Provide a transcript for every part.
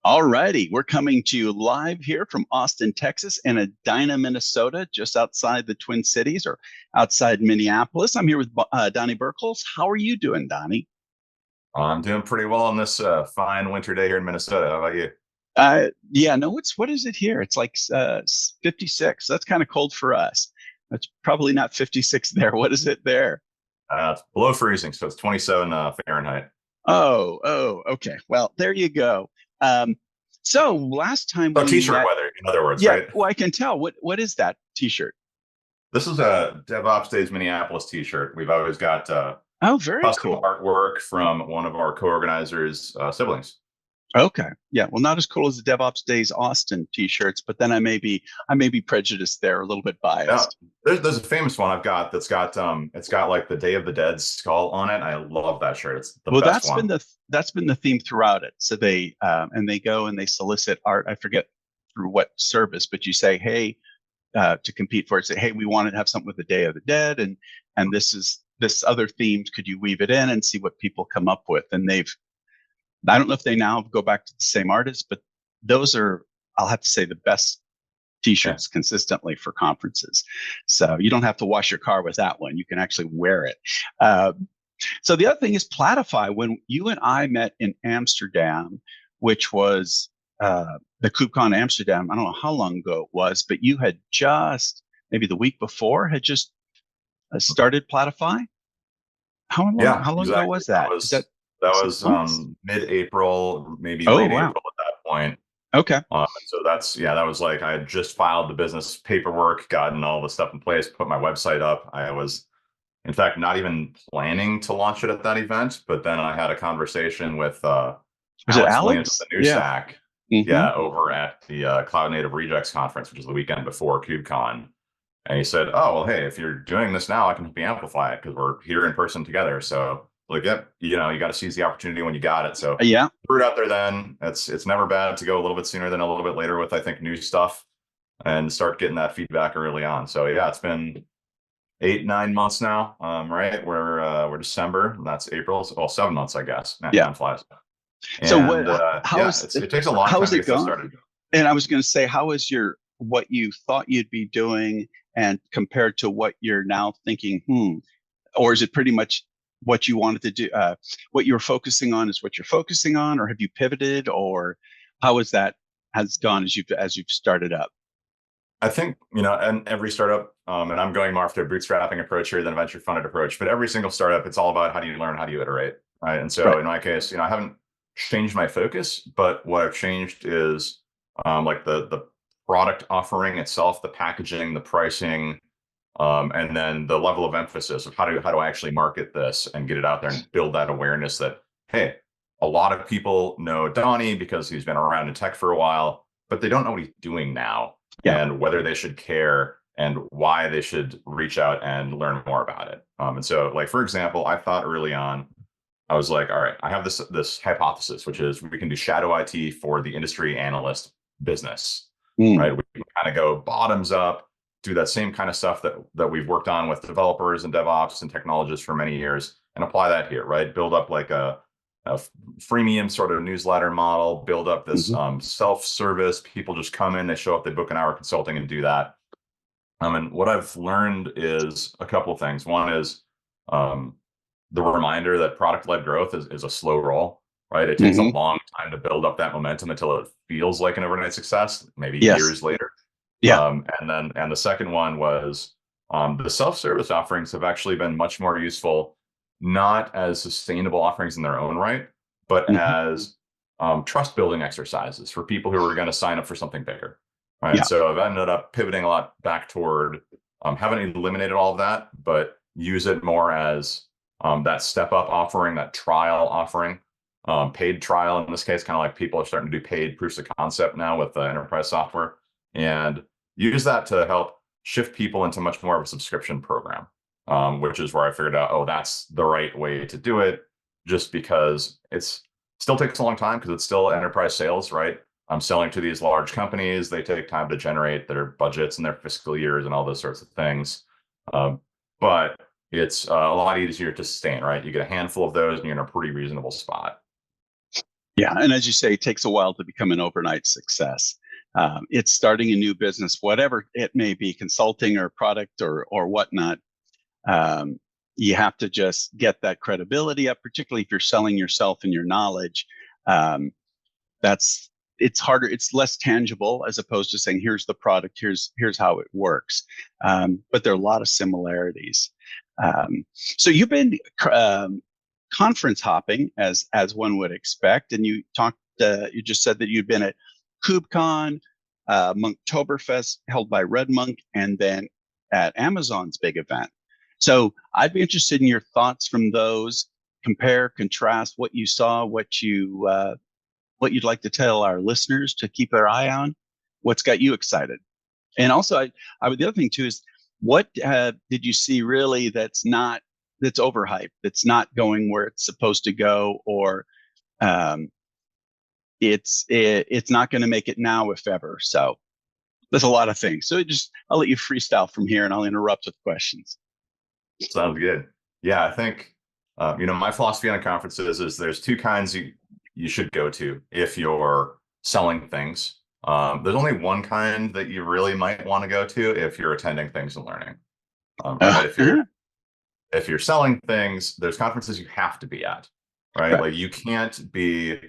All righty, we're coming to you live here from Austin, Texas, and Edina, Minnesota, just outside the Twin Cities or outside Minneapolis. I'm here with Donnie Berkholz. How are you doing, Donnie? I'm doing pretty well on this fine winter day here in Minnesota. How about you? Yeah, no, what is it here? It's like 56. That's kind of cold for us. It's probably not 56 there. What is it there? It's below freezing, so it's 27 Fahrenheit. Okay. Well, there you go. Um, so last time So we t-shirt met, weather, in other words, yeah, right? well, I can tell. What is that T-shirt? This is a DevOps Days Minneapolis t-shirt. We've always got Oh, very custom cool. artwork from one of our co-organizers' siblings. Okay. Yeah. Well, not as cool as the DevOps Days Austin t-shirts, but then I may be prejudiced there, a little bit Now, biased. there's a famous one I've got that's got it's got like the Day of the Dead skull on it. I love that shirt. It's the Well, best that's been one. the theme throughout it. So they go and they solicit art. I forget through what service, but you say, hey, to compete for it, say, hey, we want to have something with the Day of the Dead, and this other themes. Could you weave it in and see what people come up with? And I don't know if they now go back to the same artist, but those are, I'll have to say, the best Yeah. t-shirts consistently for conferences. So you don't have to wash your car with that one. You can actually wear it. Uh, so the other thing is Platify. When you and I met in Amsterdam, which was the KubeCon Amsterdam, I don't know how long ago it was, but you had just, maybe the week before, had just started Platify. How long? Yeah, How long ago exactly. was that? Is that That 6 was months? mid-April, maybe Oh late wow. April at that point. Okay. So that was like I had just filed the business paperwork, gotten all the stuff in place, put my website up. I was, in fact, not even planning to launch it at that event, but then I had a conversation with Was it Alex Williams of Alex? the New Yeah. Stack, Hmm. yeah, over at the Cloud Native Rejects conference, which is the weekend before KubeCon. And he said, "Oh, well, hey, if you're doing this now, I can help you amplify it because we're here in person together." So, like, yep, you got to seize the opportunity when you got it. So, Yeah. threw it out there. Then it's never bad to go a little bit sooner than a little bit later with, I think, new stuff and start getting that feedback early on. So, yeah, it's been 8, 9 months now. Right, we're December, and that's April. So, well, 7 months, I guess. Man, Yeah. time flies. So And how yeah, is it takes a long how is time to it get stuff going? started. And I was going to say, how is what you thought you'd be doing and compared to what you're now thinking, or is it pretty much what you wanted to do? What you're focusing on is what you're focusing on, or have you pivoted, or how is that has gone as you've started up? I think, and every startup, and I'm going more after a bootstrapping approach here than a venture funded approach, but every single startup, it's all about how do you learn, how do you iterate, right? And so Right. in my case, I haven't changed my focus, but what I've changed is like the product offering itself, the packaging, the pricing, and then the level of emphasis of how do I actually market this and get it out there and build that awareness that, hey, a lot of people know Donnie because he's been around in tech for a while, but they don't know what he's doing now Yeah. and whether they should care and why they should reach out and learn more about it. And so, like, for example, I thought early on, I was like, all right, I have this hypothesis, which is we can do shadow IT for the industry analyst business, Mm. right? We can kind of go bottoms up, do that same kind of stuff that we've worked on with developers and DevOps and technologists for many years, and apply that here, right? Build up like a freemium sort of newsletter model, build up this Hmm. self-service. People just come in, they show up, they book an hour consulting and do that. And what I've learned is a couple of things. One is um, the reminder that product-led growth is a slow roll, right? It takes a Hmm. long time to build up that momentum until it feels like an overnight success, maybe Yes. years later. Yeah. And the second one was the self-service offerings have actually been much more useful, not as sustainable offerings in their own right, but Hmm. as trust building exercises for people who are going to sign up for something bigger. Right. And Yeah. so I've ended up pivoting a lot back toward haven't eliminated all of that, but use it more as that step up offering, that trial offering, paid trial in this case, kind of like people are starting to do paid proofs of concept now with enterprise software, and use that to help shift people into much more of a subscription program, which is where I figured out, oh, that's the right way to do it, just because it's still takes a long time because it's still enterprise sales, right? I'm selling to these large companies. They take time to generate their budgets and their fiscal years and all those sorts of things. But it's a lot easier to sustain, right? You get a handful of those and you're in a pretty reasonable spot. Yeah, and as you say, it takes a while to become an overnight success. It's starting a new business, whatever it may be, consulting or product or whatnot. Um, you have to just get that credibility up, particularly if you're selling yourself and your knowledge. Um, that's it's harder. It's less tangible as opposed to saying, "Here's the product. Here's how it works." But there are a lot of similarities. So you've been conference hopping as one would expect, and you talked. You just said that you'd been at KubeCon, Monktoberfest held by Red Monk, and then at Amazon's big event. So I'd be interested in your thoughts from those. Compare, contrast what you saw, what you'd like to tell our listeners to keep their eye on, what's got you excited. And also, the other thing too is, what did you see really that's overhyped, that's not going where it's supposed to go, or um, it's not going to make it now, if ever. So there's a lot of things. So I'll let you freestyle from here, and I'll interrupt with questions. Sounds good. Yeah, I think my philosophy on conferences is there's two kinds you should go to if you're selling things. There's only one kind that you really might want to go to if you're attending things and learning. Right? If you're selling things, there's conferences you have to be at, right? Right. Like you can't be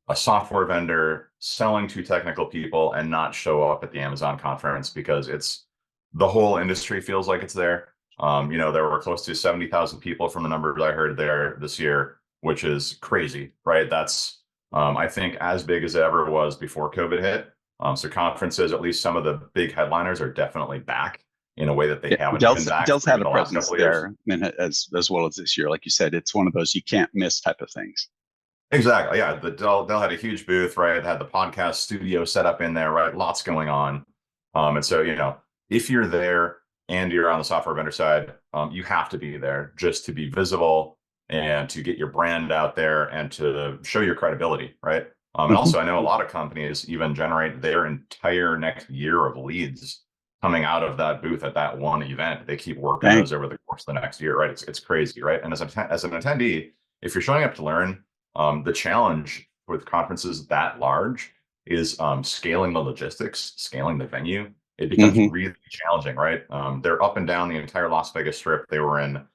a software vendor selling to technical people and not show up at the Amazon conference, because the whole industry feels like it's there. There were close to 70,000 people from the numbers I heard there this year, which is crazy, right? That's, I think, as big as it ever was before COVID hit. So conferences, at least some of the big headliners, are definitely back in a way that they haven't been back Dell's for had even a the last presence couple of years. there, and as well as this year. Like you said, it's one of those you can't miss type of things. Exactly. Yeah. The Dell had a huge booth, right? It had the podcast studio set up in there, right? Lots going on. And so, if you're there and you're on the software vendor side, you have to be there just to be visible and to get your brand out there and to show your credibility, right? And also, I know a lot of companies even generate their entire next year of leads coming out of that booth at that one event. They keep working those over the course of the next year, right? It's crazy, right? And as an attendee, if you're showing up to learn, the challenge with conferences that large is scaling the logistics, scaling the venue. It becomes really challenging, right? They're up and down the entire Las Vegas Strip. They were in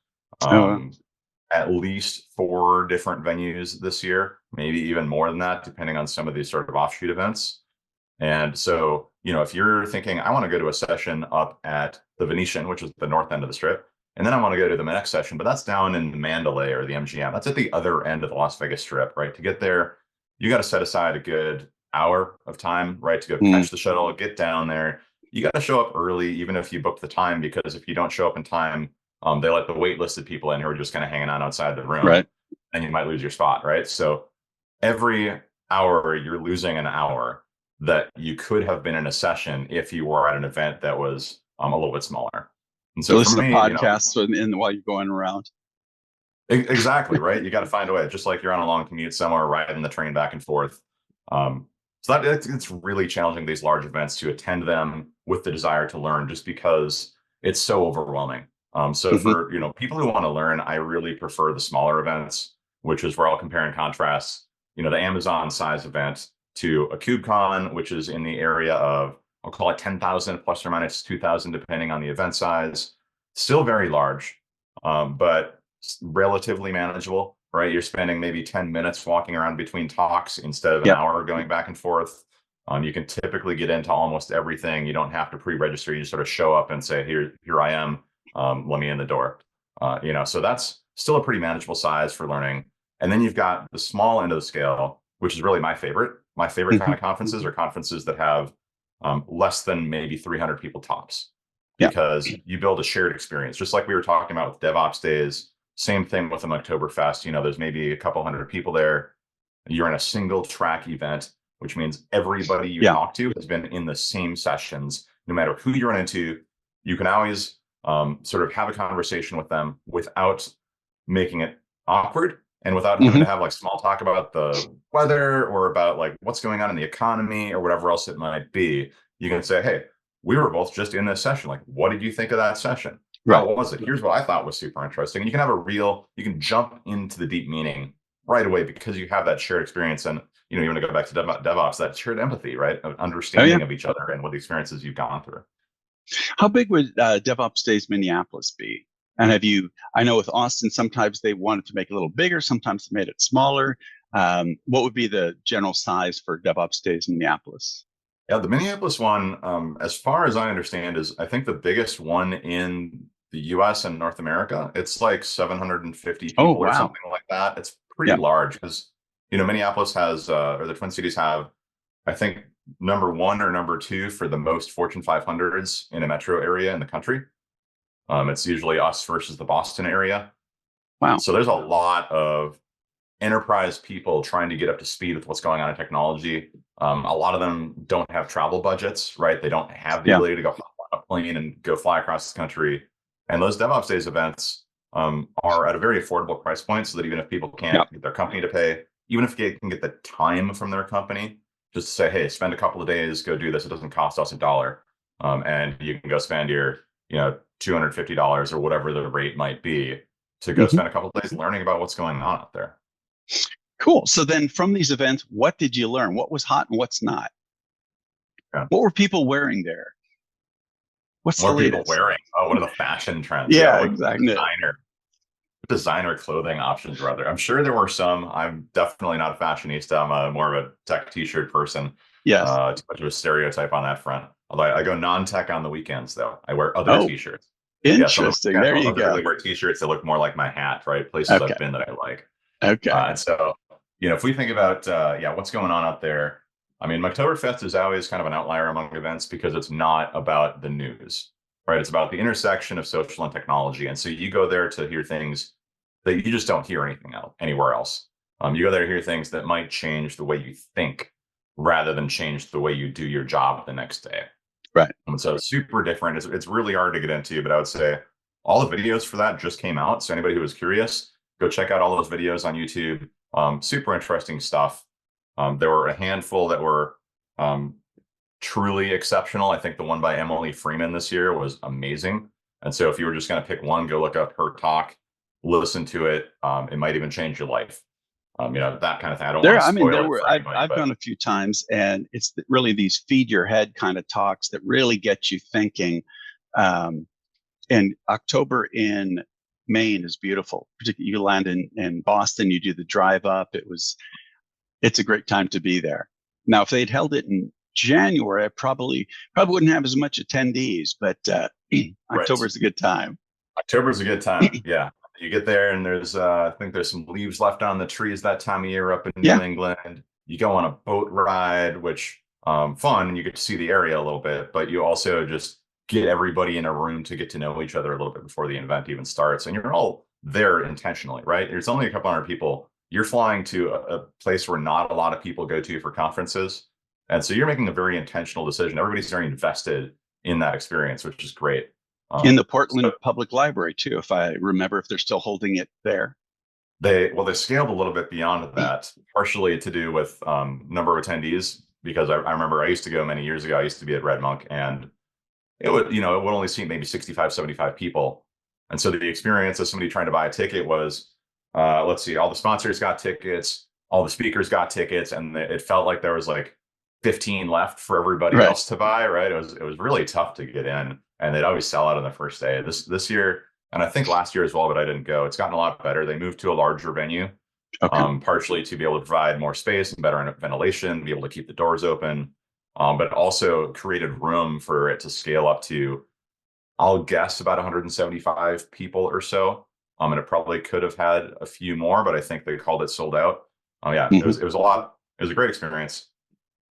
at least 4 different venues this year, maybe even more than that, depending on some of these sort of offshoot events. And so, if you're thinking, I want to go to a session up at the Venetian, which is the north end of the Strip, and then I want to go to the next session, but that's down in Mandalay or the MGM. That's at the other end of the Las Vegas Strip, right? To get there, you got to set aside a good hour of time, right? To go catch the shuttle, get down there. You got to show up early, even if you booked the time, because if you don't show up in time, they let the waitlisted people in who are just kind of hanging out outside the room, right? And you might lose your spot, right? So every hour you're losing an hour that you could have been in a session if you were at an event that was a little bit smaller. And so listen for me, to podcasts while you're going around. Exactly, right? You got to find a way, just like you're on a long commute somewhere, riding the train back and forth. So it's really challenging, these large events, to attend them with the desire to learn, just because it's so overwhelming. So for people who want to learn, I really prefer the smaller events, which is where I'll compare and contrast, the Amazon size event to a KubeCon, which is in the area of, I'll call it 10,000 plus or minus 2,000, depending on the event size. Still very large, but relatively manageable, right? You're spending maybe 10 minutes walking around between talks instead of an hour going back and forth. You can typically get into almost everything. You don't have to pre-register. You sort of show up and say, here I am. Let me in the door. So that's still a pretty manageable size for learning. And then you've got the small end of the scale, which is really my favorite. My favorite kind of conferences are conferences that have less than maybe 300 people tops, because you build a shared experience, just like we were talking about with DevOps days. Same thing with the Monktoberfest. There's maybe a couple hundred people there. You're in a single track event, which means everybody you talk to has been in the same sessions. No matter who you run into, you can always sort of have a conversation with them without making it awkward, and without having to have like small talk about the weather or about like what's going on in the economy or whatever else it might be. You can say, hey, we were both just in this session. Like, what did you think of that session? How was it? Here's what I thought was super interesting. And you can have you can jump into the deep meaning right away because you have that shared experience. And, you want to go back to DevOps, that shared empathy, right? Of Oh yeah. understanding of each other and what the experiences you've gone through. How big would DevOps Days Minneapolis be? And I know with Austin, sometimes they wanted to make it a little bigger, sometimes they made it smaller. What would be the general size for DevOps Days Minneapolis? Yeah, the Minneapolis one, as far as I understand, is I think the biggest one in the US and North America. It's like 750 Oh, people or wow. something like that. It's pretty Yeah. large because, Minneapolis has, or the Twin Cities have, I think, number one or number two for the most Fortune 500s in a metro area in the country. It's usually us versus the Boston area. Wow. So there's a lot of enterprise people trying to get up to speed with what's going on in technology. A lot of them don't have travel budgets, right? They don't have the Yeah. ability to go hop on a plane and go fly across the country. And those DevOps Days events are at a very affordable price point, so that even if people Yeah. can't get their company to pay, even if they can get the time from their company, just to say, hey, spend a couple of days, go do this. It doesn't cost us $1. And you can go spend your, $250 or whatever the rate might be to go Hmm. spend a couple of days learning about what's going on out there. Cool. So then from these events, what did you learn? What was hot and what's not? Yeah. What were people wearing there? What's the What are people latest? wearing? Oh, what are the fashion trends? Yeah, Yeah, what exactly. designer clothing options were there? I'm sure there were some. I'm definitely not a fashionista. I'm more of a tech t-shirt person. Yes. Too much of a stereotype on that front. Although I go non-tech on the weekends, though. I wear other Oh, t-shirts. Yes, on the interesting. weekends, There you I'll go. typically wear t-shirts that look more like my hat, right? Places Okay. I've been that I like. Okay. And so, if we think about, what's going on out there, I mean, Monktoberfest is always kind of an outlier among events because it's not about the news, right? It's about the intersection of social and technology. And so you go there to hear things that you just don't hear anywhere else. You go there to hear things that might change the way you think rather than change the way you do your job the next day. Right. And so it's super different. It's really hard to get into, but I would say all the videos for that just came out. So anybody who was curious, go check out all those videos on YouTube. Super interesting stuff. There were a handful that were truly exceptional. I think the one by Emily Freeman this year was amazing. And so if you were just going to pick one, go look up her talk, listen to it. It might even change your life. That kind of thing. I don't want to There spoil it were, for anybody, I've but gone a few times and it's really these feed your head kind of talks that really get you thinking. Um, and October in Maine is beautiful. Particularly, you land in Boston, you do the drive up. It's a great time to be there. Now, if they'd held it in January, I probably wouldn't have as much attendees, but October right. is a good time. October's a good time. Yeah. You get there and there's I think there's some leaves left on the trees that time of year up in New Yeah. England. You go on a boat ride, which fun, and you get to see the area a little bit, but you also just get everybody in a room to get to know each other a little bit before the event even starts. And you're all there intentionally, right? There's only a couple hundred people. You're flying to a place where not a lot of people go to for conferences. And so you're making a very intentional decision. Everybody's very invested in that experience, which is great. In the So Portland Public Library too, if I remember, if they're still holding it there. they scaled a little bit beyond that, partially to do with number of attendees. Because I remember I used to go many years ago. I used to be at Red Monk, and it would only seat maybe 65, 75 people. And so the experience of somebody trying to buy a ticket was, let's see, all the sponsors got tickets, all the speakers got tickets, and it felt like there was like 15 left for everybody Right. else to buy. Right? It was really tough to get in, and they'd always sell out on the first day. This year, and I think last year as well, but I didn't go. It's gotten a lot better. They moved to a larger venue, Okay. partially to be able to provide more space and better ventilation, be able to keep the doors open, but also created room for it to scale up to, I'll guess, about 175 people or so. And it probably could have had a few more, but I think they called it sold out. Oh yeah, Mhm. it was a lot. It was a great experience,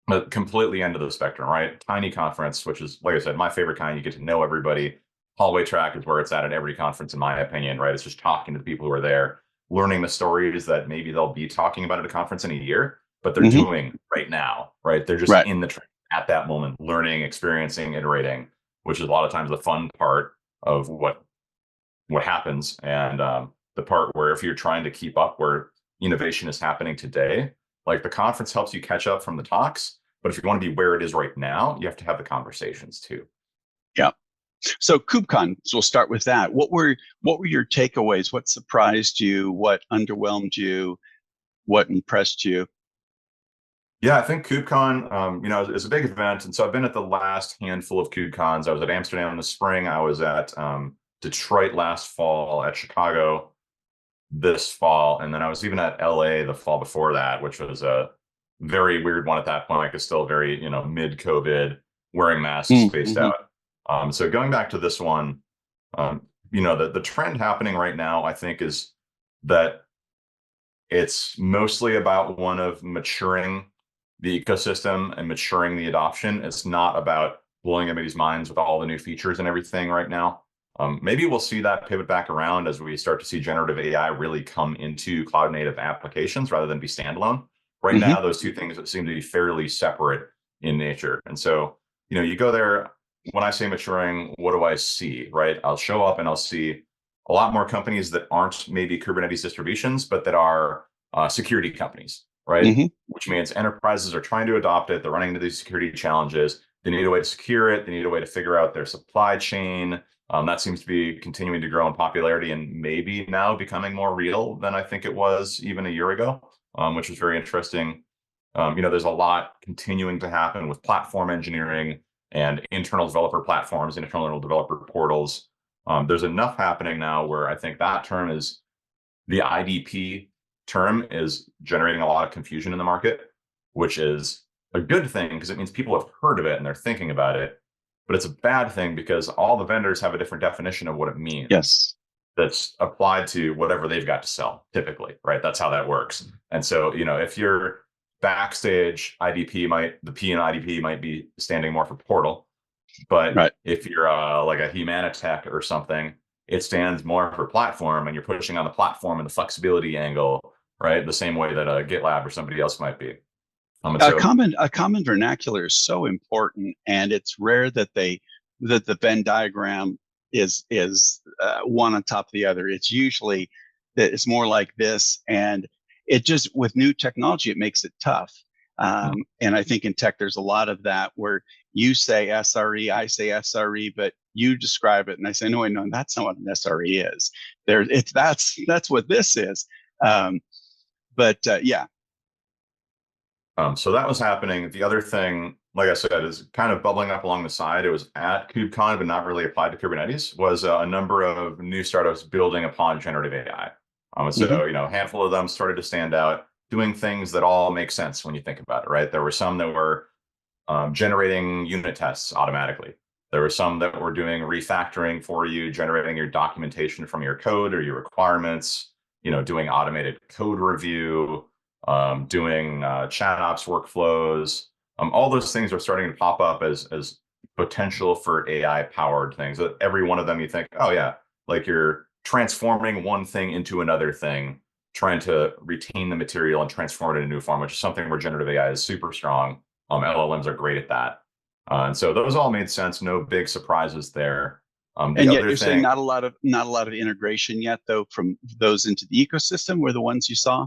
but completely end of the spectrum, right? Tiny conference, which is, like I said, my favorite kind. You get to know everybody. Hallway track is where it's at every conference, in my opinion, right? It's just talking to the people who are there, learning the stories that maybe they'll be talking about at a conference in a year, but they're Mhm. doing right now, right? They're just Right. in the train at that moment, learning, experiencing, iterating, which is a lot of times the fun part of what happens. And the part where if you're trying to keep up where innovation is happening today, like the conference helps you catch up from the talks. But if you want to be where it is right now, you have to have the conversations too. Yeah. So KubeCon, so we'll start with that. What were your takeaways? What surprised you? What underwhelmed you? what impressed you? Yeah, I think KubeCon, is a big event. And so I've been at the last handful of KubeCons. I was at Amsterdam in the spring. I was at Detroit last fall, at Chicago this fall. And then I was even at LA the fall before that, which was a very weird one at that point. It's still very, mid-COVID, wearing masks, spaced Mm-hmm. out. So going back to this one, the trend happening right now, I think, is that it's mostly about one of maturing the ecosystem and maturing the adoption. It's not about blowing everybody's minds with all the new features and everything right now. Maybe we'll see that pivot back around as we start to see generative AI really come into cloud native applications rather than be standalone. Right Mm-hmm. now, those two things seem to be fairly separate in nature. And so, you go there. When I say maturing, what do I see, right? I'll show up and I'll see a lot more companies that aren't maybe Kubernetes distributions, but that are security companies, right? Mm-hmm. Which means enterprises are trying to adopt it. They're running into these security challenges. They need a way to secure it. They need a way to figure out their supply chain. That seems to be continuing to grow in popularity and maybe now becoming more real than I think it was even a year ago, which is very interesting. There's a lot continuing to happen with platform engineering and internal developer platforms, internal developer portals. There's enough happening now where I think that term is the IDP term is generating a lot of confusion in the market, which is a good thing because it means people have heard of it and they're thinking about it. But it's a bad thing because all the vendors have a different definition of what it means Yes. that's applied to whatever they've got to sell, typically, right? That's how that works. And so, if you're backstage, the P in IDP might be standing more for portal. But Right. if you're like a Humanitech or something, it stands more for platform, and you're pushing on the platform and the flexibility angle, right? The same way that a GitLab or somebody else might be. And A so, common vernacular is so important, and it's rare that the Venn diagram is one on top of the other. It's usually that it's more like this, and it just with new technology it makes it tough. And I think in tech there's a lot of that where you say SRE, I say SRE, but you describe it, and I say no, that's not what an SRE is. That's what this is. Um, but yeah. so that was happening. The other thing, like I said, is kind of bubbling up along the side. It was at KubeCon, but not really applied to Kubernetes. Was a number of new startups building upon generative AI. Mm-hmm. A handful of them started to stand out, doing things that all make sense when you think about it, right? There were some that were generating unit tests automatically. There were some that were doing refactoring for you, generating your documentation from your code or your requirements, doing automated code review, doing chat ops workflows. All those things are starting to pop up as potential for AI powered things. Every one of them you think, oh yeah, like you're transforming one thing into another thing, trying to retain the material and transform it in a new form, which is something where generative AI is super strong. LLMs are great at that. And so those all made sense. No big surprises there. The And yet other you're saying thing, not a lot of integration yet, though, from those into the ecosystem were the ones you saw.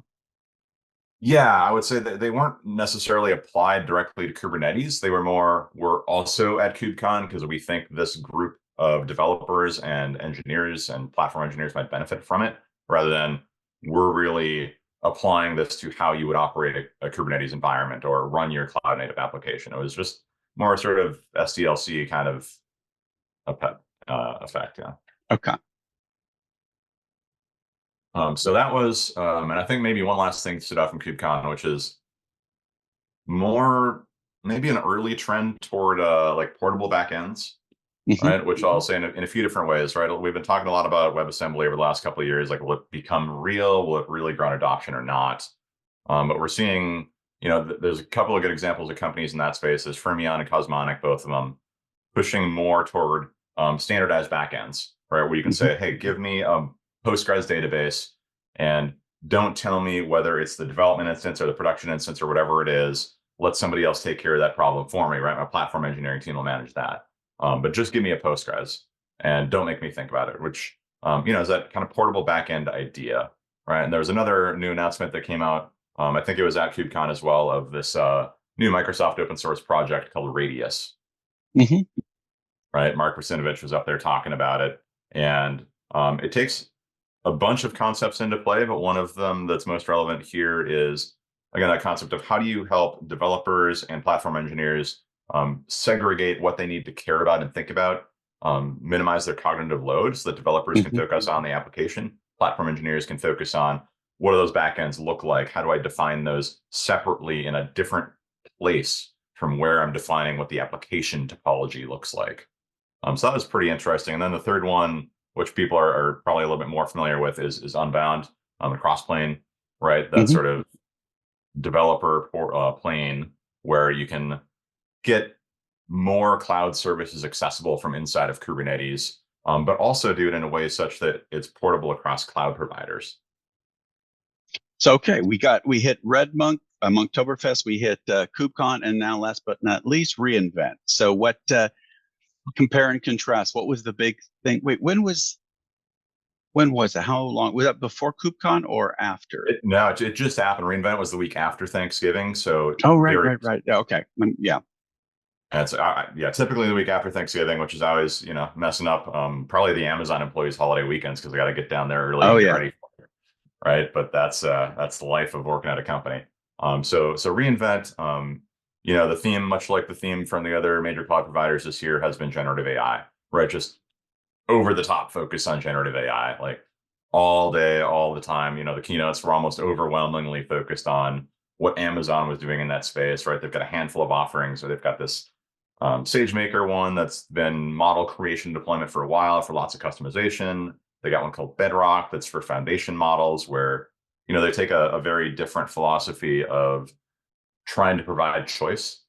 yeah, I would say that they weren't necessarily applied directly to Kubernetes. They were also at KubeCon because we think this group of developers and engineers and platform engineers might benefit from it, rather than we're really applying this to how you would operate a Kubernetes environment or run your cloud native application. It was just more sort of SDLC kind of effect. Yeah. Okay. So that was, and I think maybe one last thing stood out from KubeCon, which is more maybe an early trend toward like portable backends, Hmm. right? Which I'll say in a few different ways, right? We've been talking a lot about WebAssembly over the last couple of years. Like, will it become real? Will it really grow in adoption or not? But we're seeing, there's a couple of good examples of companies in that space. There's Fermyon and Cosmonic, both of them pushing more toward standardized backends, right? Where you can Hmm. say, hey, give me a Postgres database and don't tell me whether it's the development instance or the production instance or whatever it is. Let somebody else take care of that problem for me, right? My platform engineering team will manage that. But just give me a Postgres and don't make me think about it, which, is that kind of portable backend idea, right? And there was another new announcement that came out. I think it was at KubeCon as well, of this new Microsoft open source project called Radius, Hmm. right? Mark Russinovich was up there talking about it. And it takes a bunch of concepts into play, but one of them that's most relevant here is, again, that concept of how do you help developers and platform engineers segregate what they need to care about and think about, minimize their cognitive load so that developers can focus on the application. Platform engineers can focus on what do those backends look like? How do I define those separately in a different place from where I'm defining what the application topology looks like? So that was pretty interesting. And then the third one, which people are probably a little bit more familiar with, is Unbound on the crossplane, right? That sort of developer plane where you can get more cloud services accessible from inside of Kubernetes, but also do it in a way such that it's portable across cloud providers. So, okay, we hit Red Monk, Monktoberfest, we hit KubeCon, and now last but not least, reInvent. So what, compare and contrast, what was the big thing? Wait, when was it? How long? Was that before KubeCon or after? It just happened. reInvent was the week after Thanksgiving. So right. Okay. Yeah. And it's typically the week after Thanksgiving, which is always, messing up probably the Amazon employees' holiday weekends because they got to get down there early and get ready for it, right? But that's the life of working at a company. So reInvent, the theme, much like the theme from the other major cloud providers this year, has been generative AI, right? Just over the top focus on generative AI, like all day, all the time. The keynotes were almost overwhelmingly focused on what Amazon was doing in that space, right? They've got a handful of offerings, so they've got this SageMaker one that's been model creation deployment for a while for lots of customization. They got one called Bedrock that's for foundation models, where they take a very different philosophy of trying to provide choice.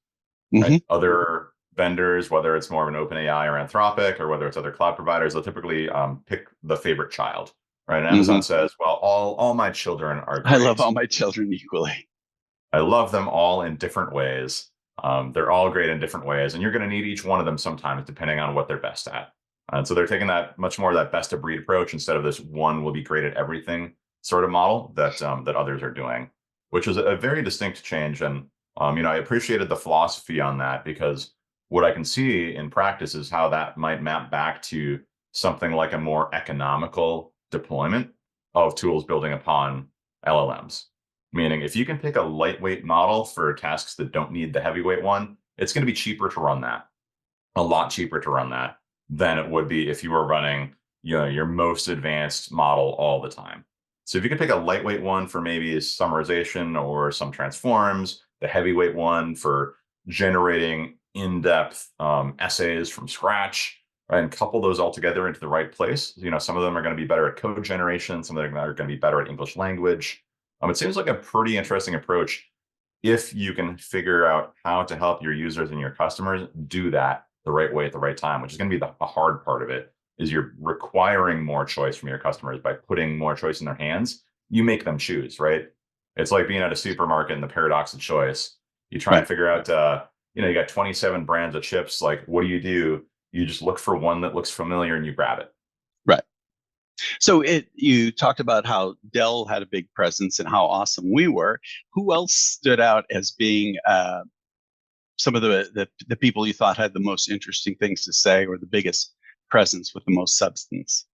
Right? Other vendors, whether it's more of an OpenAI or Anthropic, or whether it's other cloud providers, they'll typically pick the favorite child, right? And Amazon says, well, all my children are great. I love all my children equally. I love them all in different ways. They're all great in different ways, and you're going to need each one of them sometimes, depending on what they're best at. And so they're taking that much more of that best of breed approach instead of this one will be great at everything sort of model that others are doing, which is a very distinct change. And I appreciated the philosophy on that, because what I can see in practice is how that might map back to something like a more economical deployment of tools building upon LLMs. Meaning, if you can pick a lightweight model for tasks that don't need the heavyweight one, it's going to be cheaper to run that, a lot cheaper to run that than it would be if you were running, your most advanced model all the time. So if you could pick a lightweight one for maybe summarization or some transforms, the heavyweight one for generating in-depth essays from scratch, right, and couple those all together into the right place. Some of them are going to be better at code generation. Some of them are going to be better at English language. It seems like a pretty interesting approach if you can figure out how to help your users and your customers do that the right way at the right time, which is going to be the hard part of it, is you're requiring more choice from your customers by putting more choice in their hands. You make them choose, right? It's like being at a supermarket and the paradox of choice. You try and figure out, you got 27 brands of chips. Like, what do? You just look for one that looks familiar and you grab it. Right. So you talked about how Dell had a big presence and how awesome we were. Who else stood out as being some of the people you thought had the most interesting things to say, or the biggest presence with the most substance?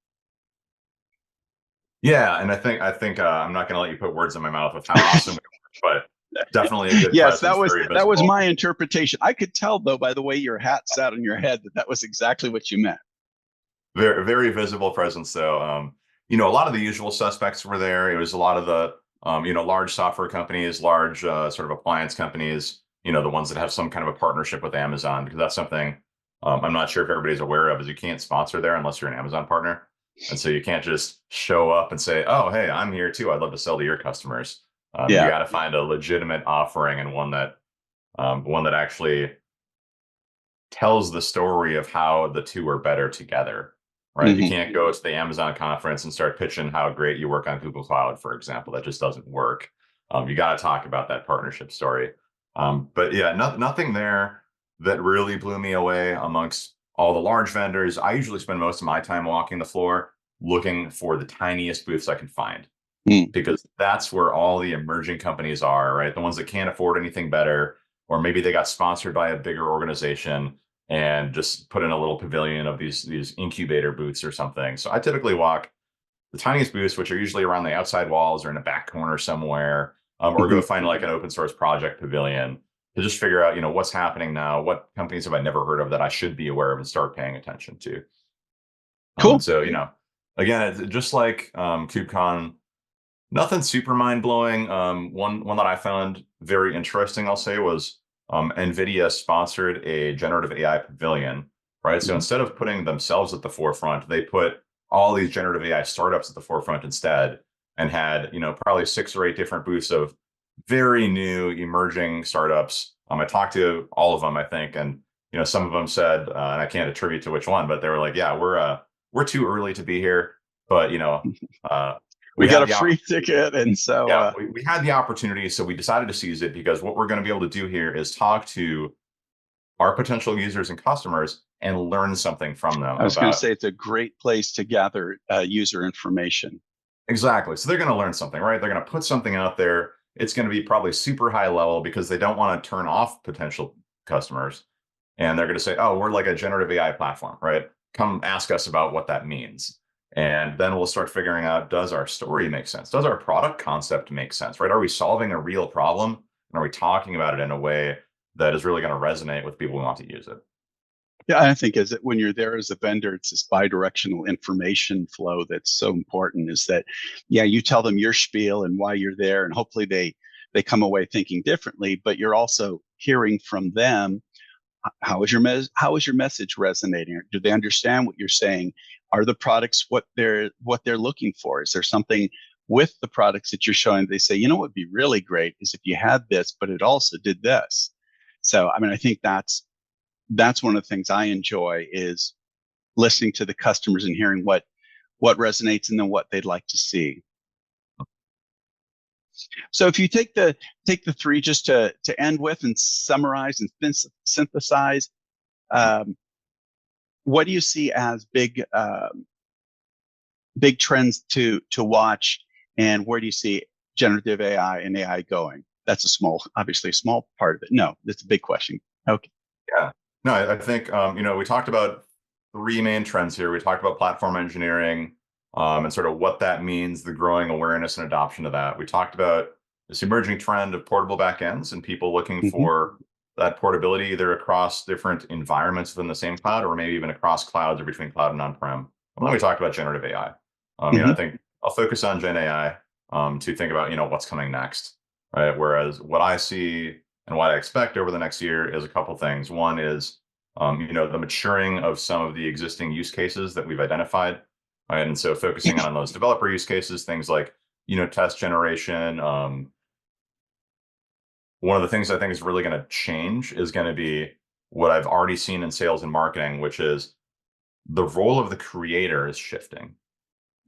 Yeah, and I think I'm not going to let you put words in my mouth with how awesome we were, but definitely a good yes, presence. that was my interpretation. I could tell, though, by the way your hat sat on your head, that was exactly what you meant. Very, very visible presence, though. A lot of the usual suspects were there. It was a lot of the, large software companies, large sort of appliance companies, the ones that have some kind of a partnership with Amazon, because that's something I'm not sure if everybody's aware of, is you can't sponsor there unless you're an Amazon partner. And so you can't just show up and say, oh, hey, I'm here too. I'd love to sell to your customers. You got to find a legitimate offering, and one that actually tells the story of how the two are better together. Right. You can't go to the Amazon conference and start pitching how great you work on Google Cloud, for example. That just doesn't work. You got to talk about that partnership story. But yeah, nothing there that really blew me away amongst all the large vendors. I usually spend most of my time walking the floor looking for the tiniest booths I can find, because that's where all the emerging companies are, right? The ones that can't afford anything better, or maybe they got sponsored by a bigger organization and just put in a little pavilion of these incubator booths or something. So I typically walk the tiniest booths, which are usually around the outside walls or in a back corner somewhere, or go Mhm. find like an open source project pavilion to just figure out, what's happening now, what companies have I never heard of that I should be aware of and start paying attention to. Cool. So, again, it's just like KubeCon, nothing super mind blowing. One that I found very interesting, I'll say, was NVIDIA sponsored a generative AI pavilion, right? So Mhm. instead of putting themselves at the forefront, they put all these generative AI startups at the forefront instead, and had probably 6 or 8 different booths of very new emerging startups. I talked to all of them, I think, and some of them said, and I can't attribute to which one, but they were like, "Yeah, we're too early to be here, but uh, We we got had a the free ticket, and so yeah, we had the opportunity, so we decided to seize it because what we're going to be able to do here is talk to our potential users and customers and learn something from them I was going to about say it's a great place to gather user information. exactly. So they're going to learn something, right? They're going to put something out there. It's going to be probably super high level because they don't want to turn off potential customers. And they're going to say, oh, we're like a generative AI platform, right? Come ask us about what that means. And then we'll start figuring out, does our story make sense? Does our product concept make sense, right? Are we solving a real problem? And are we talking about it in a way that is really going to resonate with people who want to use it? Yeah, I think as it, when you're there as a vendor, it's this bidirectional information flow that's so important. Is that, yeah, you tell them your spiel and why you're there, and hopefully they come away thinking differently. But you're also hearing from them. How is your message resonating? Do they understand what you're saying? Are the products what they're looking for? Is there something with the products that you're showing? They say, you know, what would be really great is if you had this, but it also did this. So, I mean, I think that's one of the things I enjoy is listening to the customers and hearing what resonates and then what they'd like to see. So if you take the three just to end with and summarize and synthesize, um, what do you see as big trends to watch, and where do you see generative AI and AI going? That's obviously a small part of it. No, that's a big question. Okay. Yeah. No, I think, we talked about 3 main trends here. We talked about platform engineering, and sort of what that means, the growing awareness and adoption of that. We talked about this emerging trend of portable backends and people looking Hmm. for that portability either across different environments within the same cloud or maybe even across clouds or between cloud and on-prem. And then we talked about generative AI. I Hmm. think I'll focus on Gen AI to think about, what's coming next, right? Whereas what I see and what I expect over the next year is a couple things. One is, the maturing of some of the existing use cases that we've identified, right? And so focusing on those developer use cases, things like, test generation. One of the things I think is really going to change is going to be what I've already seen in sales and marketing, which is the role of the creator is shifting.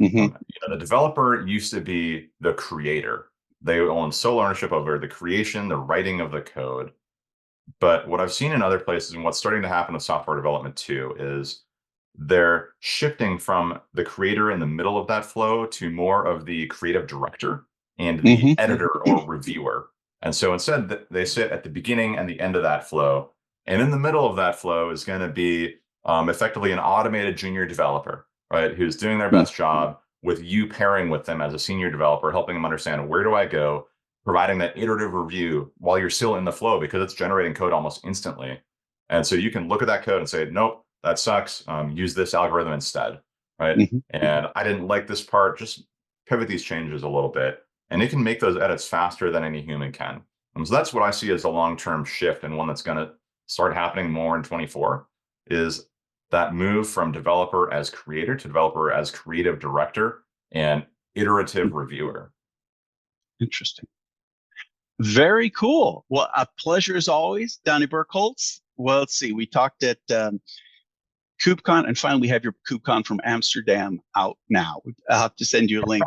Hmm. The developer used to be the creator. They own sole ownership over the creation, the writing of the code. But what I've seen in other places and what's starting to happen with software development too is they're shifting from the creator in the middle of that flow to more of the creative director and the Hmm. editor or reviewer. And so instead, they sit at the beginning and the end of that flow. And in the middle of that flow is going to be effectively an automated junior developer, right? Who's doing their best job with you pairing with them as a senior developer, helping them understand where do I go, providing that iterative review while you're still in the flow because it's generating code almost instantly. And so you can look at that code and say, nope, that sucks. Use this algorithm instead, right? Hmm. And I didn't like this part. Just pivot these changes a little bit. And it can make those edits faster than any human can. And so that's what I see as a long-term shift and one that's going to start happening more in 24 is that move from developer as creator to developer as creative director and iterative reviewer. Interesting. Very cool. Well, a pleasure as always, Donnie Berkholz. Well, let's see. We talked at KubeCon, and finally we have your KubeCon from Amsterdam out now. I'll have to send you a link.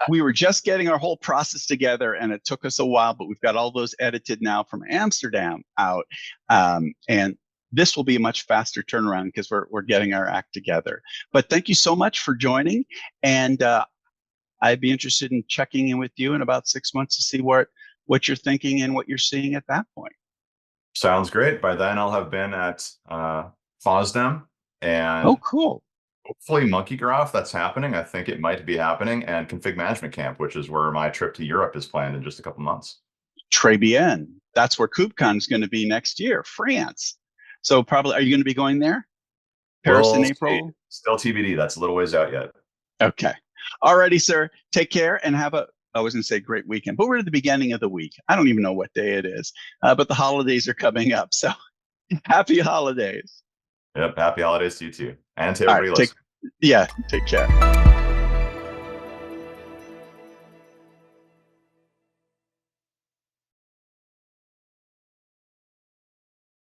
We were just getting our whole process together, and it took us a while, but we've got all those edited now from Amsterdam out, and this will be a much faster turnaround because we're getting our act together. But thank you so much for joining, and I'd be interested in checking in with you in about 6 months to see what you're thinking and what you're seeing at that point. Sounds great. By then, I'll have been at FOSDEM, Oh, and cool. Hopefully Monkey Graph, that's happening. I think it might be happening, and Config Management Camp, which is where my trip to Europe is planned in just a couple months. Très bien. That's where KubeCon is going to be next year, France. So probably, are you going to be going there? Paris in April? Still TBD. That's a little ways out yet. Okay. Alrighty, sir. Take care and have I was going to say great weekend, but we're at the beginning of the week. I don't even know what day it is, but the holidays are coming up. So happy holidays. Yep. Happy holidays to you too. And to everybody listening. Take care.